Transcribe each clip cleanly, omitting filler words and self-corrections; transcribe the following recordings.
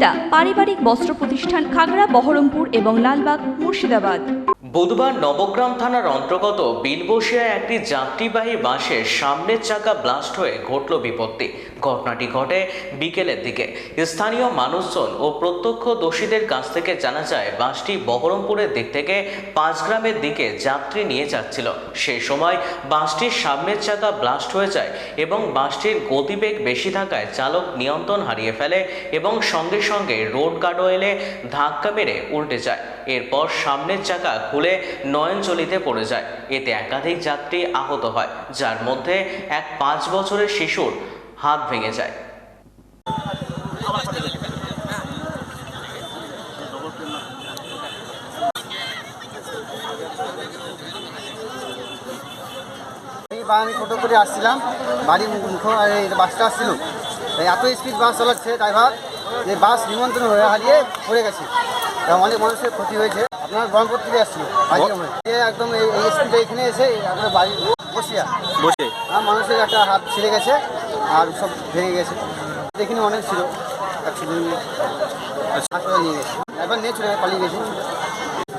সুনিতা পারিবারিক বস্ত্র প্রতিষ্ঠান, খাগড়া, বহরমপুর এবং লালবাগ, মুর্শিদাবাদ। বুধবার নবগ্রাম থানার অন্তর্গত বিলবসিয়ায় একটি যাত্রীবাহী বাসের সামনের চাকা ব্লাস্ট হয়ে ঘটল বিপত্তি। ঘটনাটি ঘটে বিকেলের দিকে। স্থানীয় মানুষজন ও প্রত্যক্ষদর্শীদের কাছ থেকে জানা যায়, বাসটি বহরমপুরের দিক থেকে পাঁচগ্রামের দিকে যাত্রী নিয়ে যাচ্ছিল। সেই সময় বাসটির সামনের চাকা ব্লাস্ট হয়ে যায় এবং বাসটির গতিবেগ বেশি থাকায় চালক নিয়ন্ত্রণ হারিয়ে ফেলে এবং সঙ্গে সঙ্গে রোড গার্ডওয়েলে ধাক্কা মেরে উল্টে যায়। এরপর সামনের চাকা খুলে নয়নজলিতে পড়ে যায়। এতে একাধিক যাত্রী আহত হয়, যার মধ্যে এক 5 বছরের শিশুর হাত ভেঙে যায়। আমি টোটো করে আসছিলাম, বাড়ির মুখ বাসটা আসছিল, এত স্পিড বাস চালাচ্ছে ড্রাইভার যে বাস নিমন্ত্রণ হয়ে হারিয়ে পড়ে গেছে। অনেক মানুষের ক্ষতি হয়েছে। আপনার বহরমপুর থেকে আসছিল একদম এই স্পিডে এখানে এসে আপনার বাড়ি বসে মানুষের একটা হাত ছিঁড়ে গেছে আর সব ভেঙে গেছে। এখানে অনেক ছিল, হাসপাতাল নিয়ে গেছে, একবার নিয়ে চলে পালিয়ে গেছে।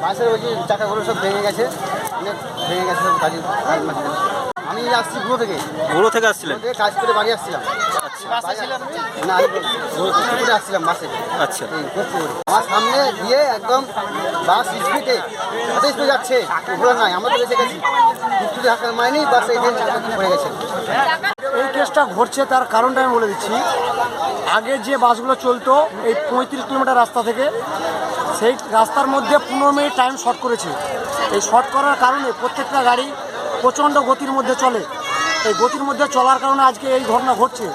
বাসের ওই চাকাগুলো সব ভেঙে গেছে, অনেক ভেঙে গেছে সব গাড়ির। আমি আসছি ঘুরো থেকে আসছিলাম, কাজ করে বাড়ি আসছিলাম। না আমি করে আসছিলাম বাসে। আচ্ছা, আমার সামনে দিয়ে একদম বাস স্পিডে এত স্পিড যাচ্ছে, ঘোরা নাই, আমরা তো বেঁচে গেছি। একটু ধাক্কা মারেনি, বাস এই পড়ে গেছে। এই কেসটা ঘটছে তার কারণটা আমি বলে দিচ্ছি। আগে যে বাসগুলো চলতো এই 35 কিলোমিটার রাস্তা থেকে, সেই রাস্তার মধ্যে 15 মিনিট টাইম শর্ট করেছে। এই শর্ট করার কারণে প্রত্যেকটা গাড়ি প্রচণ্ড গতির মধ্যে চলে। এই গতির মধ্যে চলার কারণে আজকে এই ঘটনা ঘটছে।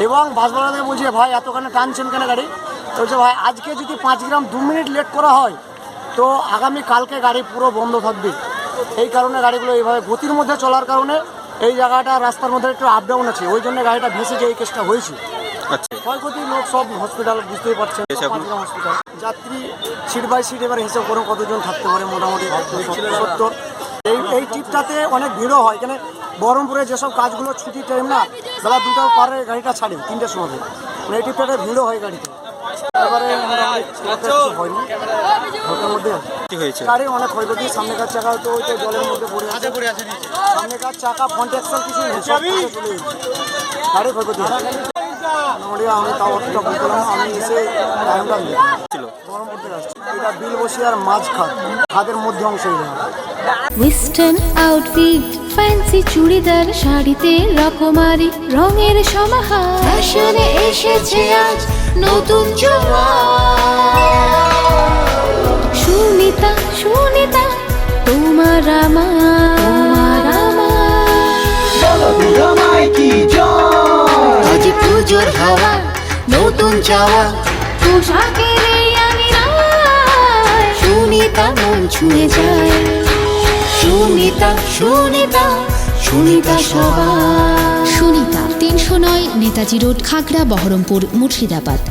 এবং বাসওয়ালাদের বলছে, ভাই এতখানে টানছেন কেন গাড়ি? বলছে, ভাই আজকে যদি 5 গ্রাম 2 মিনিট লেট করা হয় তো আগামী কালকে গাড়ি পুরো বন্ধ থাকবে। এই কারণে গাড়িগুলো এইভাবে গতির মধ্যে চলার কারণে এই জায়গাটা রাস্তার মধ্যে একটু আপ ডাউন আছে, ওই জন্য গাড়িটা ভেসে যে এই কেসটা হয়েছে। ক্ষয়ক্ষতি লোক সব হসপিটাল, বুঝতেই পারছেন, হসপিটাল। যাত্রী সিট বাই সিট এবার হিসাব করে কতজন থাকতে পারে, মোটামুটি 70। এই ট্রিপটাতে অনেক ভিড়ও হয়, কেন বহরমপুরে যেসব কাজগুলো ছুটির টাইম না, বেলা 2টা পারে গাড়িটা ছাড়ে, 3টের সময়। মানে এই ট্রিপটাতে ভিড়ও হয় গাড়িতে। এবারে হয়নি, ঘটনার মধ্যে গাড়ির অনেক ক্ষয়ক্ষতি। সামনেকার চাকা তো ওই তো জলের মধ্যে পড়ে আছে, সামনেকার চাকা ফ্রন্ট অ্যাক্সেল কিছু নেই, সব চলে গেছে, গাড়ির ক্ষয়ক্ষতি। মোটামুটি আমি তাও অতটা বললাম, আমি এসে টাইমটা ছিল বহরমপুর থেকে আসছি। এটা বিলবসিয়ার মাঝখান, খাদের মধ্যে অংশ। ওয়েস্টার্ন আউটফিট, ফ্যান্সি চুড়িদার, শাড়িতে রকমারি রঙের সমাহার, ফ্যাশনে এসেছে আজ নতুন সুনিতা, সুনিতা তোমার আমার আজ পুজোর হাওয়া, নতুন চাওয়া পোশাকের আমি সুনিতা মন ছুঁয়ে যায়। সুনিতা, সুনিতা, সুনিতা সবার। সুনিতা 309 নেতাজি রোড, খাগড়া, বহরমপুর, মুর্শিদাবাদ।